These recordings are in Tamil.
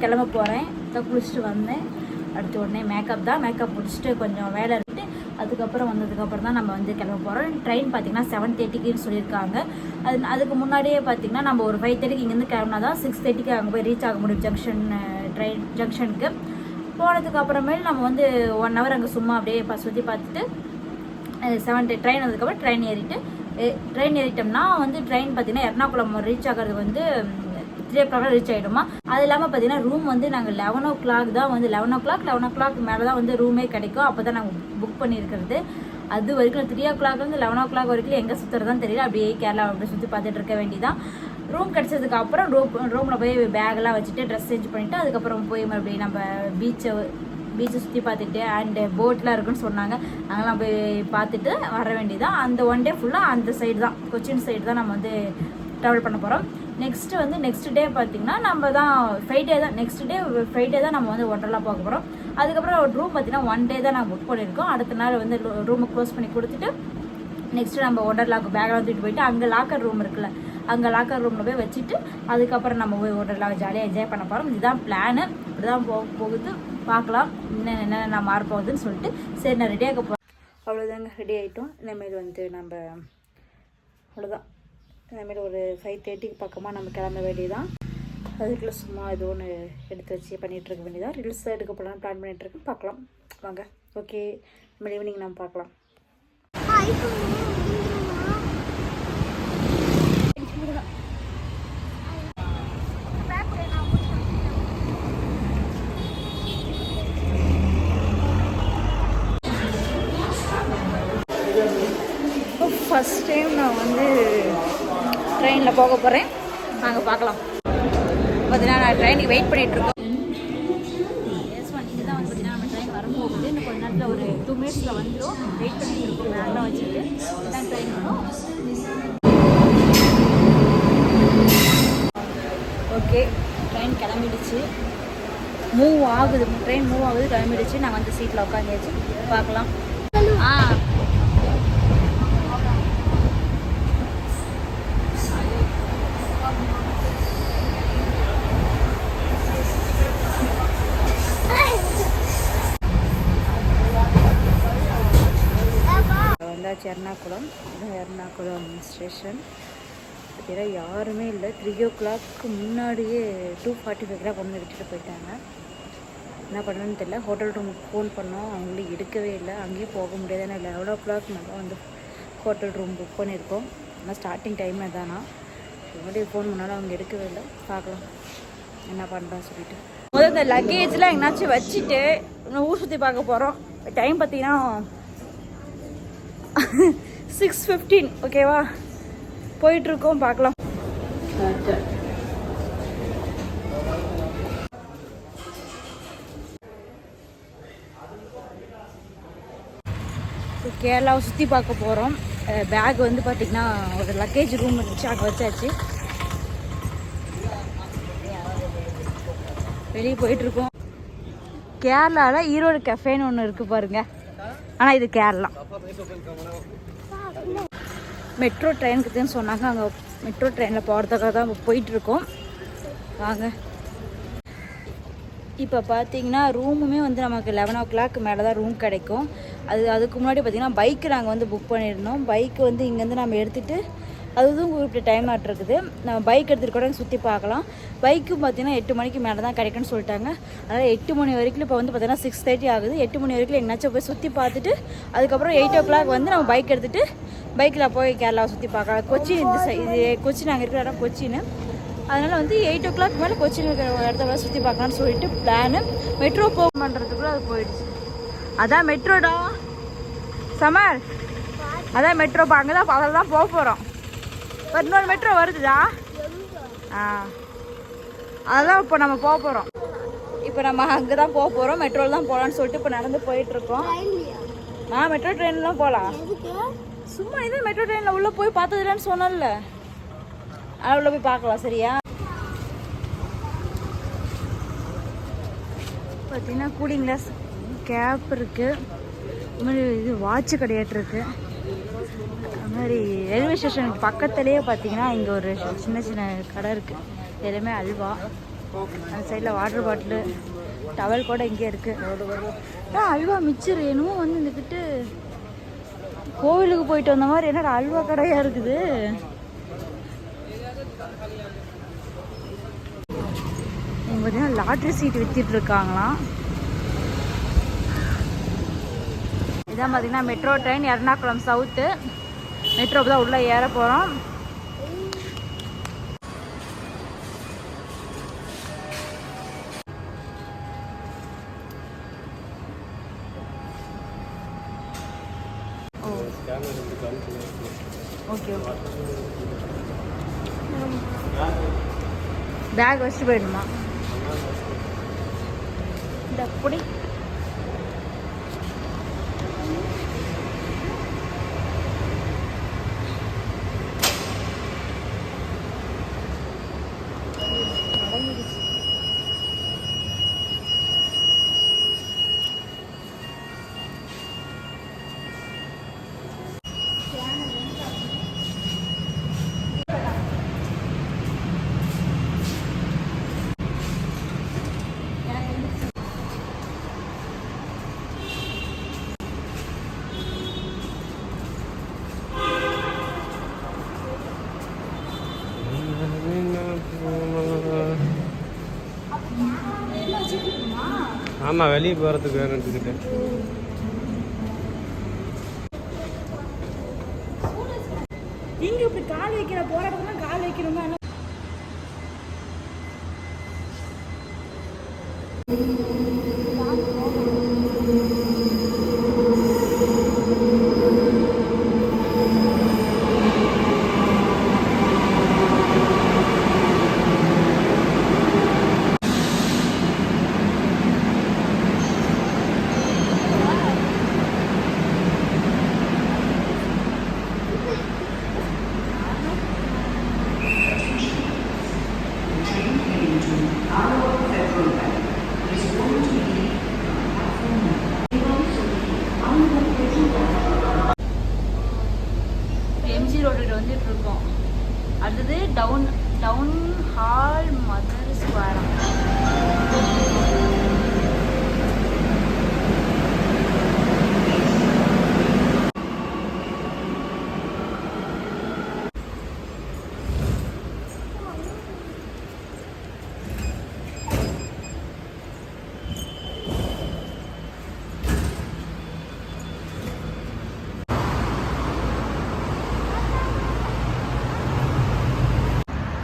கிளம்ப போகிறேன். தான் குளிச்சுட்டு வந்தேன். அடுத்த உடனே மேக்கப் தான். மேக்கப் முடிச்சுட்டு கொஞ்சம் வேலை இருக்குது. அதுக்கப்புறம் வந்ததுக்கப்புறம் தான் நம்ம வந்து கிளம்ப போகிறோம். ட்ரெயின் பார்த்திங்கன்னா 7:30க்குன்னு சொல்லியிருக்காங்க. அதுக்கு முன்னாடியே பார்த்திங்கன்னா நம்ம ஒரு 5:30க்கு இங்கேருந்து கிளம்புனா தான் 6:30க்கு அங்கே போய் ரீச் ஆக முடியும் ட்ரெயின் ஜங்ஷனுக்கு. போனதுக்கப்புறமேல் நம்ம வந்து 1 hour அங்கே சும்மா அப்படியே சுற்றி பார்த்துட்டு 7 ட்ரெயின் வந்ததுக்கப்புறம் ட்ரெயின் ஏறிட்டோம்னா வந்து ட்ரெயின் பார்த்திங்கன்னா எர்ணாகுளம் ரீச் ஆகிறது வந்து 3 o'clock ரீச் ஆகிடுமா. அது இல்லாமல் பார்த்தீங்கன்னா ரூம் வந்து நாங்கள் 11 o'clock தான் வந்து 11 o'clock மேலே தான் வந்து ரூமே கிடைக்கும். அப்போ தான் நாங்கள் புக் பண்ணியிருக்கிறது. அது வரைக்கும் 3 o'clockலேருந்து 11 o'clock வரைக்கும் எங்கே சுற்றுறதான்னு தெரியல. அப்படியே கேரளா அப்படி சுற்றி பார்த்துட்டு இருக்க வேண்டியதான். ரூம் கிடச்சதுக்கு அப்புறம் ரூமில் போய் பேக்கெல்லாம் வச்சுட்டு ட்ரெஸ் சேஞ்ச் பண்ணிவிட்டு அதுக்கப்புறம் போய் மறுபடியும் நம்ம பீச்சை சுற்றி பார்த்துட்டு அண்டு போட்லாம் இருக்குன்னு சொன்னாங்க. அங்கெல்லாம் போய் பார்த்துட்டு வர வேண்டியதான். அந்த 1 day ஃபுல்லாக அந்த சைடு தான், கொச்சின் சைடு தான் நம்ம வந்து ட்ராவல் பண்ண போகிறோம். நெக்ஸ்ட் டே பார்த்திங்கன்னா நம்ம தான் ஃப்ரைடே தான் நம்ம வந்து ஒண்டர்லா போக போகிறோம். அதுக்கப்புறம் ரூம் பார்த்திங்கன்னா 1 day தான் நாங்கள் புக் பண்ணியிருக்கோம். அடுத்த நாள் வந்து ரூமை க்ளோஸ் பண்ணி கொடுத்துட்டு நெக்ஸ்ட்டு நம்ம ஒண்டர்லாவுக்கு பேக்கெலாம் தூக்கிட்டு போயிட்டு அங்கே லாக்கர் ரூம் இருக்குல்ல, அங்கே லாக்கர் ரூமில் போய் வச்சுட்டு அதுக்கப்புறம் நம்ம போய் ஒண்டர்லாவை ஜாலியாக என்ஜாய் பண்ண போகிறோம். இதுதான் பிளானு. இப்படி தான் போகுது. பார்க்கலாம் என்னென்ன மாறப்போகுதுன்னு சொல்லிட்டு. சரி, நான் ரெடியாக போகிறேன். அவ்வளோதாங்க, ரெடி ஆகிட்டோம். இனிமேல் வந்து நம்ம அவ்வளோதான். இனிமேல் ஒரு 5:30க்கு பக்கமாக நம்ம கிளம்ப வேண்டியதான். அதுக்குள்ளே சும்மா ஏதோ ஒன்று எடுத்து வச்சு பண்ணிகிட்ருக்க வேண்டியதான். ரீல்ஸ் எடுக்க போகலான்னு பிளான் பண்ணிகிட்ருக்கேன். பார்க்கலாம் வாங்க. ஓகே, இனிமேல் ஈவினிங் நம்ம பார்க்கலாம். ஃபஸ்ட் டைம் நான் வந்து ட்ரெயினில் போக போகிறேன். நாங்கள் பார்க்கலாம். பார்த்தீங்கன்னா நான் ட்ரெயினுக்கு வெயிட் பண்ணிகிட்ருக்கோம். இதுதான் வந்து பார்த்தீங்கன்னா நம்ம ட்ரெயின் வரப்போகுது. இன்னும் கொஞ்ச நேரத்தில் ஒரு 2 minutes வந்துடும். வெயிட் பண்ணிகிட்ருக்கோம். வேண்டாம் வச்சுட்டு தான் ட்ரெயின் வரும். ஓகே, ட்ரெயின் கிளம்பிடுச்சு. ட்ரெயின் மூவ் ஆகுது, கிளம்பிடுச்சு. நாங்கள் வந்து சீட்டில் உட்காந்துச்சு. பார்க்கலாம். வந்தாச்சு எர்ணாகுளம் ஸ்டேஷன். பார்த்தீங்கன்னா யாருமே இல்லை. 3 o'clock முன்னாடியே 2:45 கொண்டு விட்டுட்டு போயிட்டாங்க. என்ன பண்ணுறதுன்னு தெரியல. ஹோட்டல் ரூமுக்கு ஃபோன் பண்ணோம், அவங்களும் எடுக்கவே இல்லை. அங்கேயும் போக முடியாது. ஏன்னா 11 o'clock நம்ம வந்து ஹோட்டல் ரூம் புக் பண்ணியிருக்கோம். ஆனால் ஸ்டார்டிங் டைம் தானா. முன்னாடி ஃபோன் பண்ணாலும் அவங்க எடுக்கவே இல்லை. பார்க்கலாம் என்ன பண்ணுறான்னு சொல்லிட்டு. முதல்ல இந்த லக்கேஜ்லாம் எங்கேனாச்சும் வச்சுட்டு ஊர் சுற்றி பார்க்க போகிறோம். டைம் பார்த்தீங்கன்னா 6:15. ஓகேவா, போயிட்டுருக்கோம். பார்க்கலாம். கேரளாவை சுற்றி பார்க்க போகிறோம். பேக் வந்து பார்த்திங்கன்னா ஒரு லக்கேஜ் ரூம் இருந்துச்சு, அங்கே வச்சாச்சு. வெளியே போயிட்டுருக்கோம். கேரளாவில் ஈரோடு கஃபேன்னு ஒன்று இருக்குது பாருங்கள். ஆனால் இது கேரளா. மெட்ரோ ட்ரெயினுக்குன்னு சொன்னாங்க. அங்கே மெட்ரோ ட்ரெயினில் போகிறதுக்காக தான் போயிட்டுருக்கோம். வாங்க. இப்போ பார்த்தீங்கன்னா ரூமுமே வந்து நமக்கு 11 o'clock மேலே தான் ரூம் கிடைக்கும். அதுக்கு முன்னாடி பார்த்திங்கன்னா பைக்கு நாங்கள் வந்து புக் பண்ணியிருந்தோம். பைக்கு வந்து இங்கேருந்து நம்ம எடுத்துகிட்டு அதுவும் குறிப்பிட்ட டைம் ஆகிட்ருக்குது. நம்ம பைக் எடுத்துகிட்டு கூட சுற்றி பார்க்கலாம். பைக்கும் பார்த்திங்கன்னா 8 மணிக்கு மேலே தான் கிடைக்குன்னு சொல்லிட்டாங்க. அதனால் 8 மணி வரைக்கும் இப்போ வந்து பார்த்திங்கன்னா 6:30 ஆகுது. 8 மணி வரைக்கும் எங்கேனாச்சும் போய் சுற்றி பார்த்துட்டு அதுக்கப்புறம் 8 o'clock வந்து நம்ம பைக் எடுத்துகிட்டு பைக்கில் போய் கேரளாவை சுற்றி பார்க்கலாம். கொச்சின் இது கொச்சின் நாங்கள் இருக்கிற இடம் கொச்சின். அதனால் வந்து 8 o'clock மேலே கொச்சின் இருக்கிற இடத்த சுற்றி பார்க்கலான்னு சொல்லிட்டு பிளானு. மெட்ரோ போக பண்ணுறதுக்குள்ளே அது போயிடுச்சு. அதான் மெட்ரோடா சமர், அதான் மெட்ரோ. அங்கே தான் அதில் தான் போக போகிறோம். இன்னொரு மெட்ரோ வருதுதா. அதுதான் இப்போ நம்ம போக போகிறோம். இப்போ நம்ம அங்கே தான் போக போகிறோம். மெட்ரோவில் தான் போகலான்னு சொல்லிட்டு இப்போ நடந்து போயிட்டுருக்கோம். மெட்ரோ ட்ரெயினில் தான் போகலாம். சும்மா இதே மெட்ரோ ட்ரெயினில் உள்ளே போய் பார்த்ததுலன்னு சொன்னல, அது உள்ளே போய் பார்க்கலாம். சரியா? பார்த்தீங்கன்னா கூலிங் கிளாஸ் கேப் இருக்குது. இது மாதிரி இது வாட்சு கிடையாட்டுருக்கு. அது மாதிரி ரயில்வே ஸ்டேஷனுக்கு பக்கத்துலேயே பார்த்தீங்கன்னா இங்கே ஒரு சின்ன சின்ன கடை இருக்குது. எல்லாமே அல்வா. அந்த சைடில் வாட்டர் பாட்டிலு டவல் கூட இங்கே இருக்குது. அல்வா மிச்சர் என்னமோ வந்து இருந்துக்கிட்டு கோவிலுக்கு போயிட்டு வந்த மாதிரி என்னடா அல்வா கடையாக இருக்குது. இங்கே பார்த்தீங்கன்னா லாட்ரி சீட் விற்றுட்டு இருக்காங்களாம். இதான் பார்த்தீங்கன்னா மெட்ரோ ட்ரெயின் எர்ணாகுளம் சவுத்து. மெட்ரோக்கு தான் உள்ளே ஏற போகிறோம். ஓகே பேக் வச்சுட்டு போயிடணுமா? இந்த பொடி ஆமாம், வெளியே போகிறதுக்கு வேணும் எடுத்துக்கிட்டேன். இங்கே இப்படி கால் வைக்கிற போராட்டம்னா கால் வைக்கணுமா? எம்ஜி ரோடு வந்துட்டு இருக்கோம். அடுத்தது டவுன் ஹால் மதர் ஸ்கொயர்.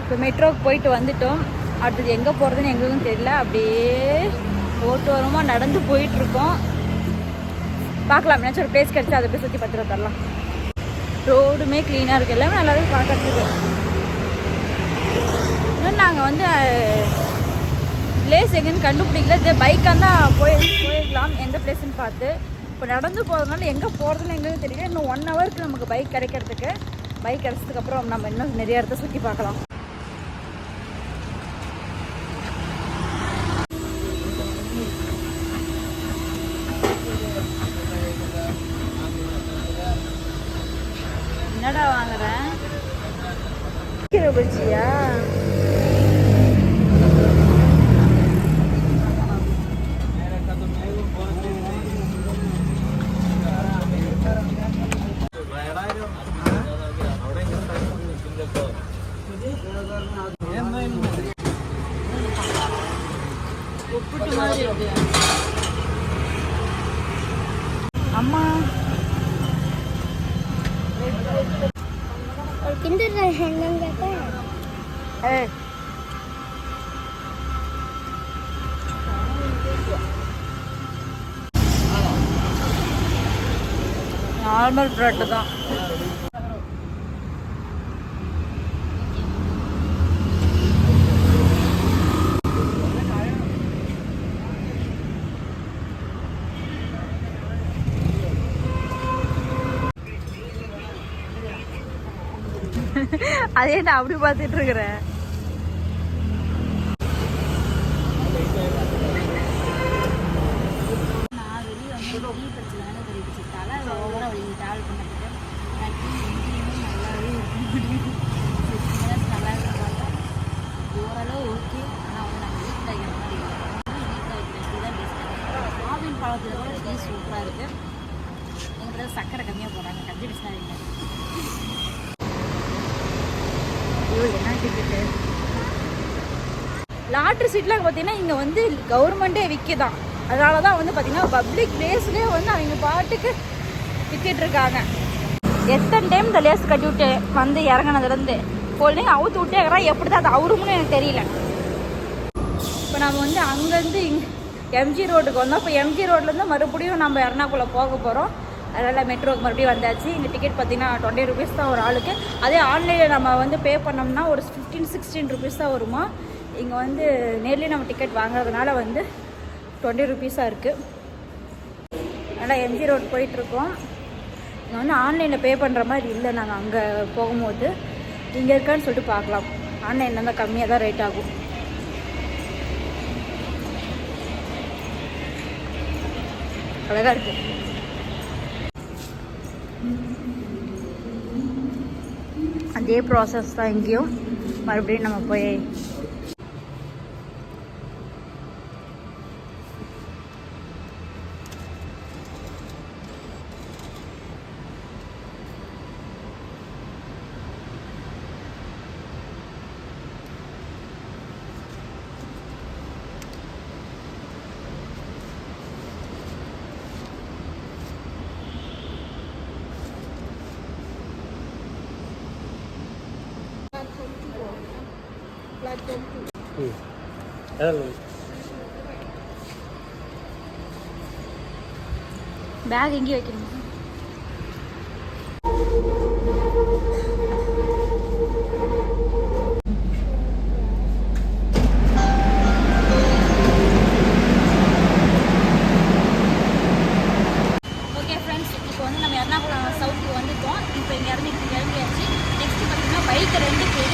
இப்போ மெட்ரோவுக்கு போயிட்டு வந்துட்டோம். அடுத்தது எங்கே போகிறதுன்னு எங்களுக்கும் தெரியல. அப்படியே ஓட்டு வரமா நடந்து போயிட்டுருக்கோம். பார்க்கலாம், என்னாச்சும் ஒரு பிளேஸ் கிடச்சி அதை போய் சுற்றி பார்த்துட்டு தரலாம். ரோடுமே க்ளீனாக இருக்குது, எல்லாமே நல்லாவே பார்க்கறதுக்கு. இன்னும் நாங்கள் வந்து பிளேஸ் எங்கேன்னு கண்டுபிடிக்கல. இதே பைக்காக தான் போயிருக்கலாம் எந்த பிளேஸ்ன்னு பார்த்து. இப்போ நடந்து போகிறதுனால எங்கே போகிறதுன்னு எங்களுக்கு தெரியல. இன்னும் 1 ஹவருக்கு நமக்கு பைக் கிடைக்கிறதுக்கு. பைக் கிடச்சதுக்கப்புறம் நம்ம இன்னும் நிறைய இடத்த சுற்றி பார்க்கலாம். என்னடா வாங்குறேன்? கீரை பஜ்ஜியா? உப்புட்டு மாதிரி இருக்கு. அம்மா நார்மல் பிரெட் தான். அதே நான் அப்படி பார்த்துட்டு இருக்கிறேன். நான் வெளியே வந்து பிரச்சனை தலை ஓவராக வெளியே ட்ராவல் பண்ணதுக்கு நல்லாவே இருக்கும். நல்லா பார்த்தா ஓரளவு ஓகே. ஆனால் வந்து ஏதோ சக்கரை கம்மியாக போடுறாங்க, கஞ்சி பிஸ்னாரி இல்லை. ஐயோ என்ன டிக்கெட்டு! லாட்ரி சீட்லாம் பார்த்தீங்கன்னா இங்கே வந்து கவர்மெண்ட்டே விற்கிதான். அதனால தான் வந்து பார்த்தீங்கன்னா பப்ளிக் பிளேஸ்லேயே வந்து அவங்க பாட்டுக்கு விற்றுட்டு இருக்காங்க. எத்தனை டைம் இந்த லேஸ் கட்டி விட்டு வந்து இறங்கினதுலேருந்து போல்லையும் அவுத்து விட்டே இருக்கிறான். எப்படி தான் அது அவருமுன்னு எனக்கு தெரியல. இப்போ நம்ம வந்து அங்கேருந்து எம்ஜி ரோடுக்கு வந்தோம். இப்போ எம்ஜி ரோட்லேருந்து மறுபடியும் நம்ம எர்ணாகுளம் போக போகிறோம். அதனால் மெட்ரோக்கு மறுபடியும் வந்தாச்சு. இங்கே டிக்கெட் பார்த்தீங்கன்னா 20 ருபீஸ் தான் ஒரு ஆளுக்கு. அதே ஆன்லைனில் நம்ம வந்து பே பண்ணோம்னா ஒரு 15-16 ருபீஸ் தான் வருமா. இங்கே வந்து நேர்லேயே நம்ம டிக்கெட் வாங்குறதுனால வந்து 20 ருபீஸாக இருக்குது. அதனால் எம்ஜி ரோடு போயிட்டுருக்கோம். இங்கே வந்து ஆன்லைனில் பே பண்ணுற மாதிரி இல்லை. நாங்கள் அங்கே போகும்போது இங்கே இருக்கான்னு சொல்லிட்டு பார்க்கலாம். ஆன்லைனில் இருந்தால் கம்மியாக தான் ரேட் ஆகும். அழகாக இருக்குது. அதே ப்ராசஸ் தான் இங்கேயும். மறுபடியும் நம்ம போய் பேக் எங்கேயும் வைக்கணும். ஓகே ஃப்ரெண்ட்ஸ், இப்போ வந்து நம்ம எர்ணாகுளம் சவுத்துக்கு வந்துட்டோம். இப்போ இங்கே இறங்கியாச்சு. நெக்ஸ்ட்டு பார்த்தீங்கன்னா பைக்கை ரெண்டுக்கு